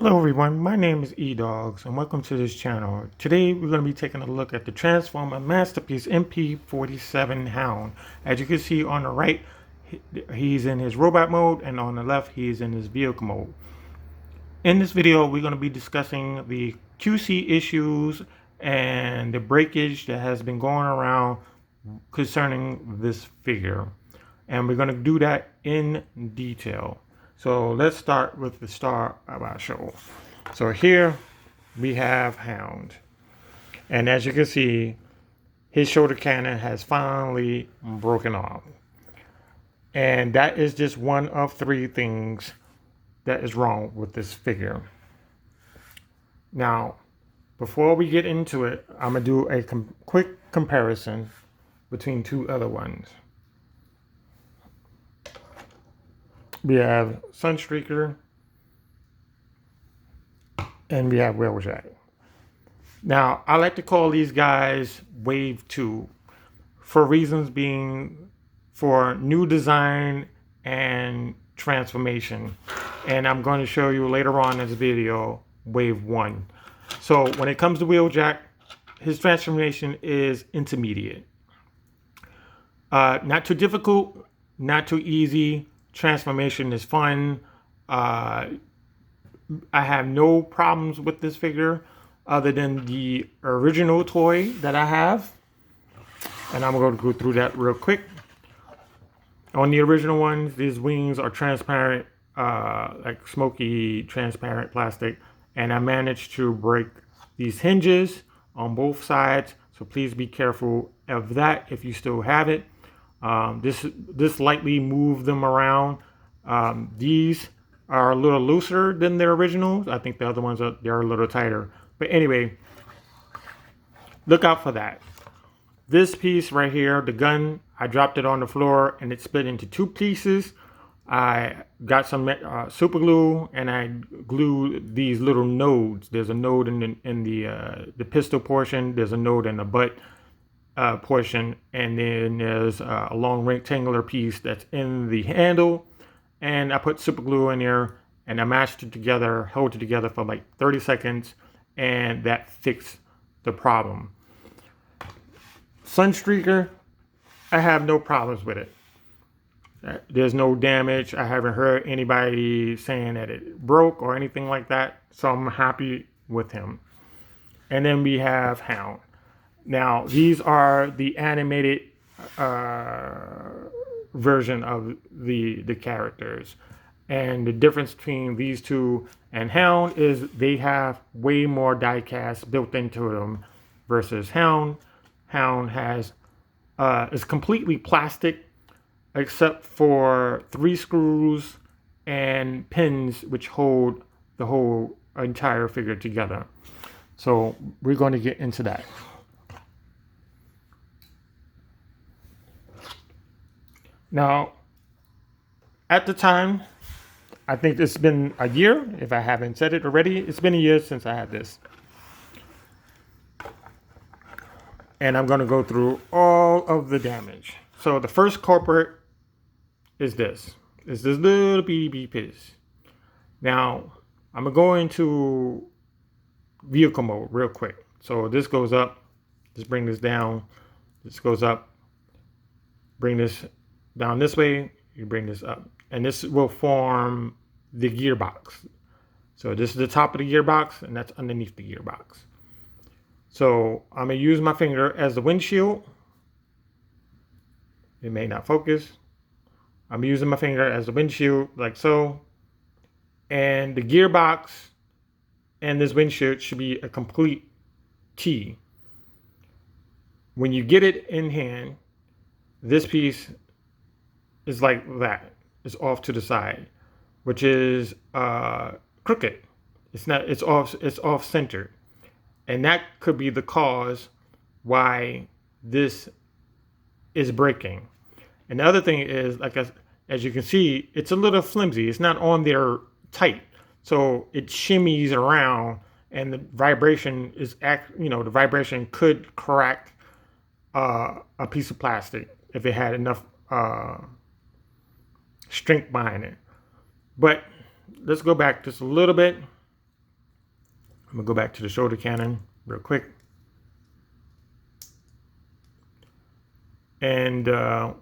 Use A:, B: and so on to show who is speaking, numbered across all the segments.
A: Hello everyone, my name is Edoggz and welcome to this channel. Today we're going to be taking a look at the Transformer Masterpiece MP-47 Hound. As you can see on the right, he's in his robot mode, and on the left he's in his vehicle mode. In this video we're going to be discussing the QC issues and the breakage that has been going around concerning this figure. And we're going to do that in detail. So let's start with the star of our show. So here we have Hound. And as you can see, his shoulder cannon has finally broken off. And that is just one of three things that is wrong with this figure. Now, before we get into it, I'm going to do a quick comparison between two other ones. We have Sunstreaker and we have Wheeljack. Now, I like to call these guys Wave 2 for reasons being for new design and transformation. And I'm going to show you later on in this video Wave 1. So when it comes to Wheeljack, his transformation is intermediate. Not too difficult, not too easy. Transformation is fun. I have no problems with this figure other than the original toy that I have. And I'm going to go through that real quick. On the original ones, these wings are transparent, like smoky transparent plastic. And I managed to break these hinges on both sides. So please be careful of that if you still have it. This lightly moved them around. These are a little looser than their originals. I think the other ones they're a little tighter. But anyway, look out for that. This piece right here, the gun, I dropped it on the floor and it split into two pieces. I got some super glue and I glued these little nodes. There's a node in the pistol portion. There's a node in the butt portion, and then there's a long rectangular piece that's in the handle, and I put super glue in there and I mashed it together, held it together for like 30 seconds, and that fixed the problem. Sunstreaker, I have no problems with it. There's no damage. I haven't heard anybody saying that it broke or anything like that, so I'm happy with him. And then we have Hound. Now, these are the animated version of the characters. And the difference between these two and Hound is they have way more die cast built into them versus Hound. Hound has is completely plastic except for 3 screws and pins which hold the whole entire figure together. So we're going to get into that. Now, at the time, I think it's been a year, if I haven't said it already, it's been a year since I had this. And I'm going to go through all of the damage. So the first culprit is this. It's this little bitty piece. Now, I'm going to go into vehicle mode real quick. So this goes up. Just bring this down. This goes up. Bring this down this way, you bring this up, and this will form the gearbox. So this is the top of the gearbox, and that's underneath the gearbox. So I'm gonna use my finger as the windshield. It may not focus. I'm using my finger as the windshield, like so. And the gearbox and this windshield should be a complete T. When you get it in hand, this piece is like that. It's off to the side, which is crooked. It's not. It's off center, and that could be the cause why this is breaking. And the other thing is, like as you can see, it's a little flimsy. It's not on there tight, so it shimmies around, and the vibration is the vibration could crack a piece of plastic if it had enough strength behind it. But let's go back just a little bit. I'm gonna go back to the shoulder cannon real quick. And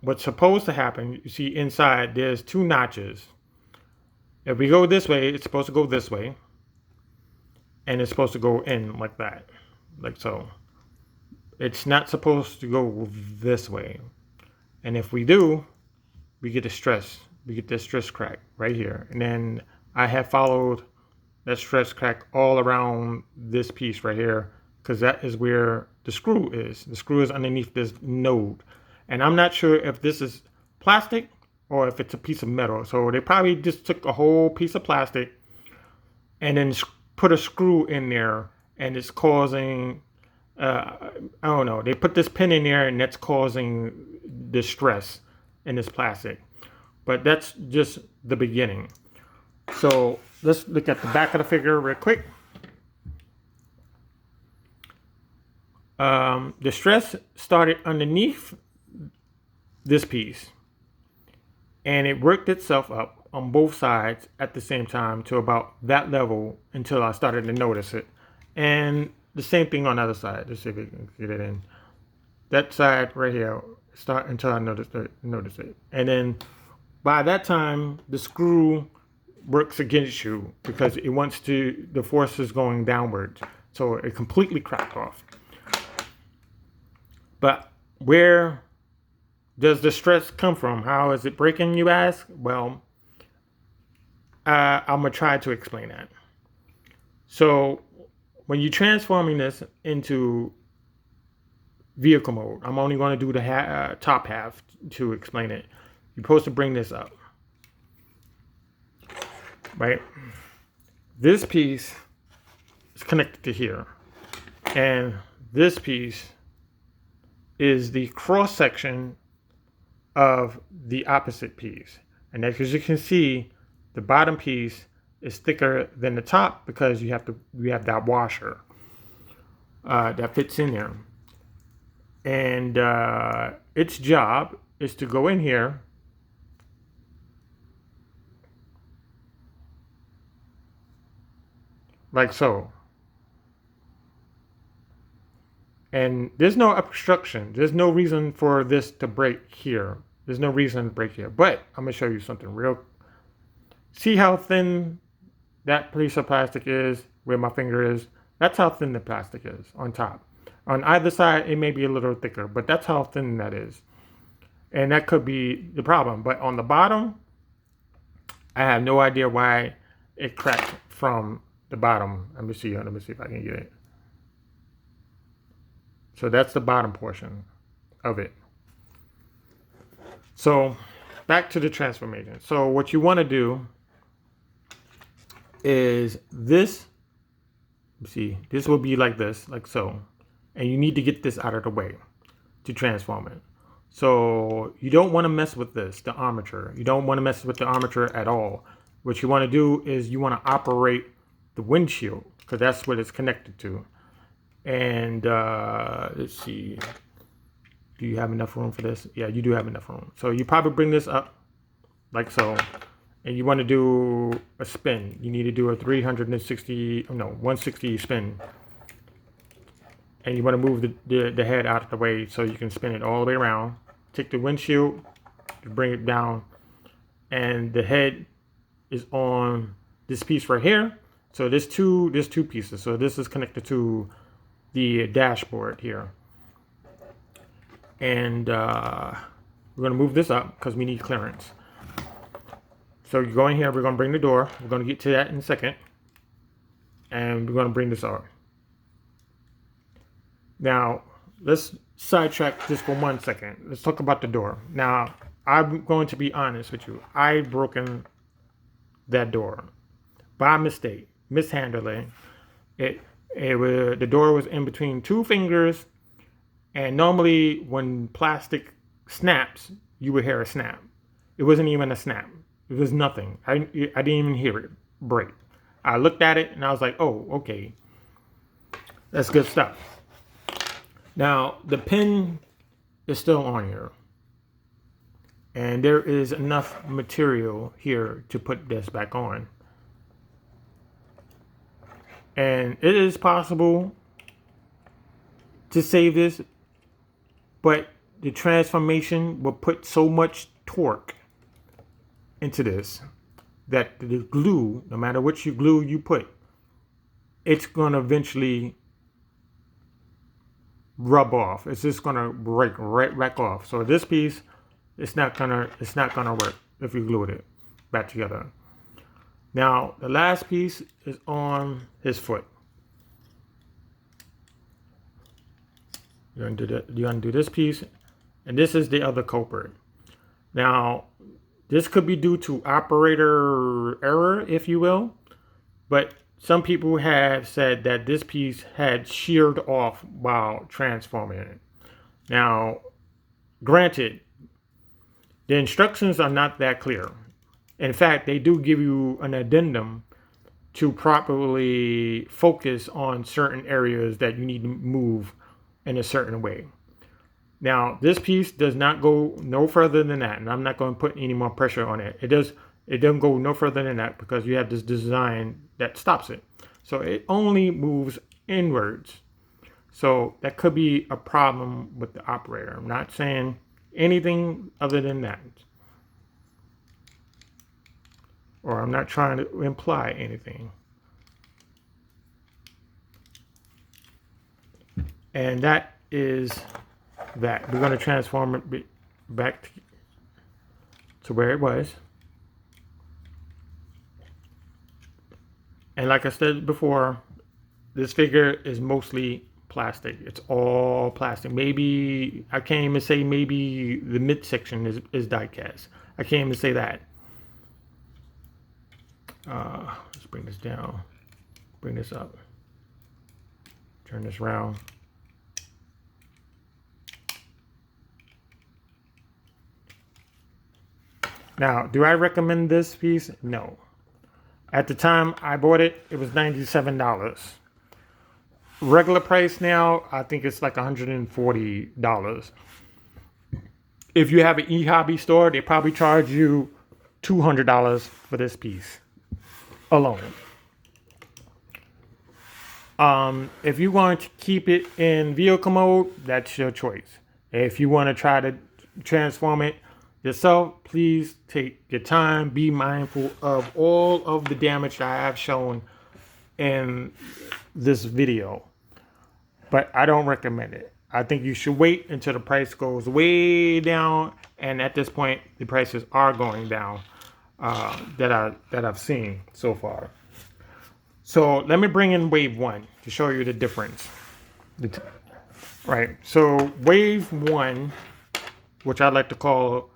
A: what's supposed to happen, you see inside, there's 2 notches. If we go this way, it's supposed to go this way. And it's supposed to go in like that, like so. It's not supposed to go this way. And if we do, we get a stress. We get this stress crack right here. And then I have followed that stress crack all around this piece right here, because that is where the screw is. The screw is underneath this node. And I'm not sure if this is plastic or if it's a piece of metal. So they probably just took a whole piece of plastic and then put a screw in there, and it's causing, I don't know, they put this pin in there and that's causing distress in this plastic. But that's just the beginning. So let's look at the back of the figure real quick. The stress started underneath this piece, and it worked itself up on both sides at the same time to about that level until I started to notice it. And the same thing on the other side. Let's see if we can get it in. That side right here, start until I noticed it. And then by that time, the screw works against you because it wants to, the force is going downwards. So it completely cracked off. But where does the stress come from? How is it breaking, you ask? Well, I'm going to try to explain that. So when you're transforming this into vehicle mode, I'm only going to do the top half to explain it. You're supposed to bring this up, right? This piece is connected to here, and this piece is the cross section of the opposite piece. And as you can see, the bottom piece is thicker than the top because we have that washer that fits in there. And its job is to go in here like so. And there's no obstruction. There's no reason for this to break here. There's no reason to break here. But I'm going to show you something real. See how thin that piece of plastic is where my finger is? That's how thin the plastic is on top. On either side, it may be a little thicker, but that's how thin that is. And that could be the problem. But on the bottom, I have no idea why it cracked from the bottom. Let me see if I can get it. So that's the bottom portion of it. So back to the transformation. So what you want to do is this, see, this will be like this, like so. And you need to get this out of the way to transform it. So you don't want to mess with this, the armature. You don't want to mess with the armature at all. What you want to do is you want to operate the windshield, because that's what it's connected to. And let's see, do you have enough room for this? Yeah, you do have enough room. So you probably bring this up like so, and you want to do a spin. You need to do a 160 spin. And you want to move the head out of the way so you can spin it all the way around. Take the windshield, bring it down, and the head is on this piece right here. So there's two pieces. So this is connected to the dashboard here. And we're going to move this up because we need clearance. So you go in here, we're going to bring the door. We're going to get to that in a second. And we're going to bring this out. Now, let's sidetrack just for 1 second. Let's talk about the door. Now, I'm going to be honest with you. I've broken that door by mistake, mishandling. The door was in between 2 fingers, and normally when plastic snaps, you would hear a snap. It wasn't even a snap. It was nothing. I didn't even hear it break. I looked at it and I was like, oh, okay. That's good stuff. Now, the pin is still on here. And there is enough material here to put this back on. And it is possible to save this, but the transformation will put so much torque into this that the glue, no matter which glue you put, it's going to eventually rub off. It's just going to break right back off. So this piece, it's not gonna work if you glued it back together. Now the last piece is on his foot. You undo this piece, and this is the other culprit. Now this could be due to operator error, if you will, but some people have said that this piece had sheared off while transforming it. Now, granted, the instructions are not that clear. In fact, they do give you an addendum to properly focus on certain areas that you need to move in a certain way. Now, this piece does not go no further than that, and I'm not going to put any more pressure on it. It doesn't go no further than that because you have this design that stops it. So it only moves inwards. So that could be a problem with the operator. I'm not saying anything other than that. Or I'm not trying to imply anything. And that is that. We're going to transform it back to where it was. And like I said before, this figure is mostly plastic. It's all plastic. Maybe, I can't even say maybe the midsection is die cast. I can't even say that. Let's bring this down. Bring this up. Turn this around. Now, do I recommend this piece? No. At the time I bought it, it was $97. Regular price now, I think it's like $140. If you have an e-hobby store, they probably charge you $200 for this piece alone. If you want to keep it in vehicle mode, that's your choice. If you want to try to transform it yourself, please take your time. Be mindful of all of the damage I have shown in this video. But I don't recommend it. I think you should wait until the price goes way down. And at this point, the prices are going down that I've seen so far. So let me bring in wave one to show you the difference. Right. So wave one, which I like to call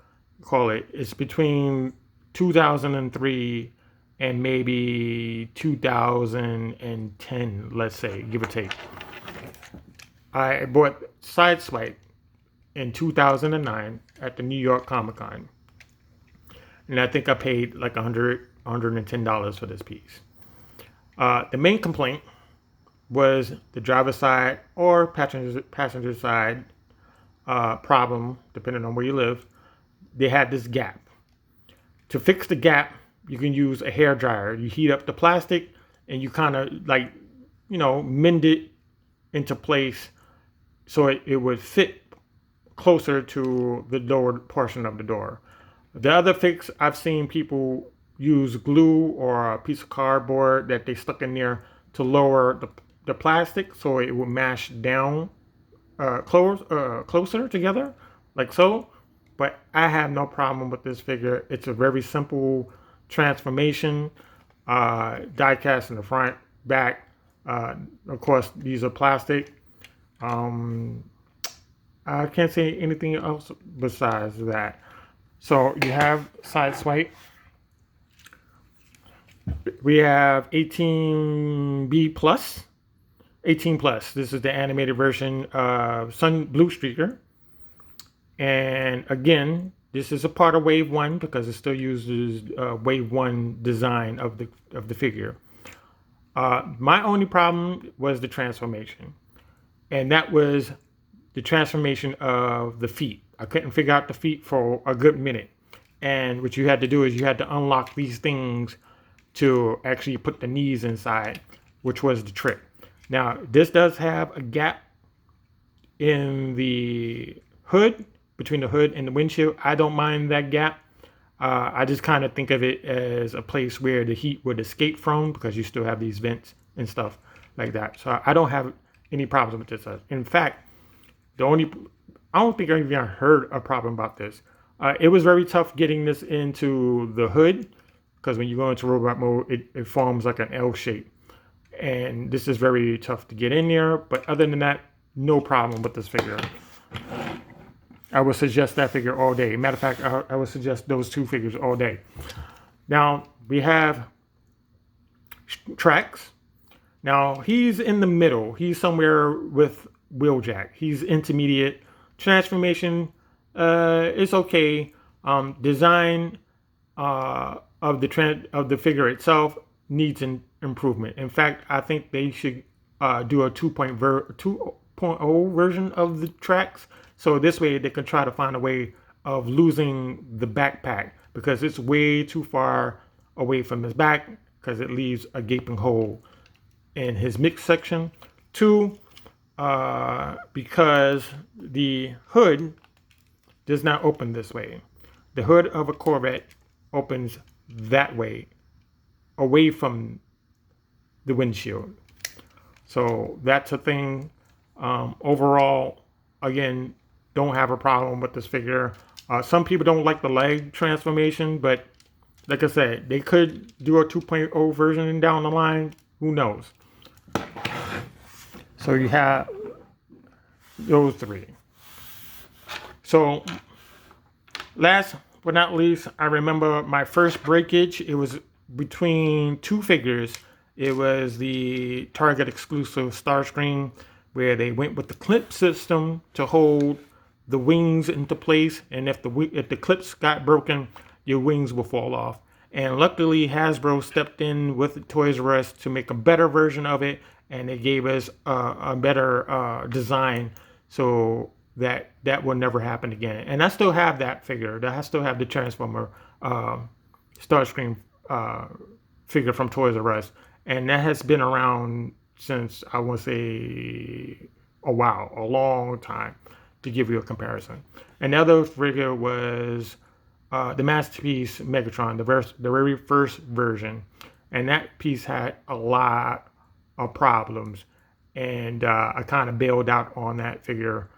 A: it, is between 2003 and maybe 2010, let's say, give or take. I bought Sideswipe in 2009 at the New York Comic Con. And I think I paid like $110 for this piece. The main complaint was the driver's side or passenger side problem, depending on where you live. They had this gap. To fix the gap, you can use a hair dryer. You heat up the plastic and you kind of like, mend it into place so it would fit closer to the lower portion of the door. The other fix, I've seen people use glue or a piece of cardboard that they stuck in there to lower the plastic so it would mash down closer together, like so. But I have no problem with this figure. It's a very simple transformation. Die cast in the front, back. Of course, these are plastic. I can't say anything else besides that. So you have Sideswipe. We have 18B plus. 18 plus. This is the animated version of Sun Blue Streaker. And again, this is a part of Wave 1 because it still uses Wave 1 design of the figure. My only problem was the transformation. And that was the transformation of the feet. I couldn't figure out the feet for a good minute. And what you had to do is you had to unlock these things to actually put the knees inside. which was the trick. Now, this does have a gap in the hood, between the hood and the windshield. I don't mind that gap. I just kind of think of it as a place where the heat would escape from, because you still have these vents and stuff like that. So I don't have any problems with this. In fact, I don't think I even heard a problem about this. It was very tough getting this into the hood, because when you go into robot mode, it forms like an L shape. And this is very tough to get in there. But other than that, no problem with this figure. I would suggest that figure all day. Matter of fact, I would suggest those two figures all day. Now, we have Tracks. Now, he's in the middle. He's somewhere with Wheeljack. He's intermediate. Transformation, it's okay. Design of the figure itself needs an improvement. In fact, I think they should do a 2.0 version of the Tracks. So this way they can try to find a way of losing the backpack, because it's way too far away from his back, because it leaves a gaping hole in his mix section. Two, because the hood does not open this way. The hood of a Corvette opens that way, away from the windshield. So that's a thing. Overall, again, don't have a problem with this figure. Some people don't like the leg transformation, but like I said, they could do a 2.0 version down the line. Who knows? So you have those three. So last but not least, I remember my first breakage. It was between two figures. It was the Target exclusive Starscream, where they went with the clip system to hold the wings into place, and if the clips got broken, your wings will fall off. And luckily, Hasbro stepped in with Toys R Us to make a better version of it, and they gave us a better design, so that will never happen again. And I still have that figure. I still have the Transformer Starscream figure from Toys R Us, and that has been around since, I want to say, a long time, to give you a comparison. And the other figure was the Masterpiece Megatron, the very first version, and that piece had a lot of problems, and I kind of bailed out on that figure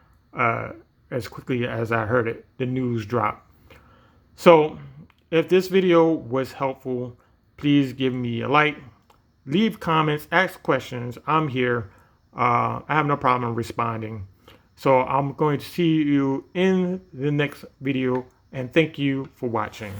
A: as quickly as I heard the news drop. So if this video was helpful, please give me a like, leave comments, ask questions. I'm here. I have no problem responding. So I'm going to see you in the next video, and thank you for watching.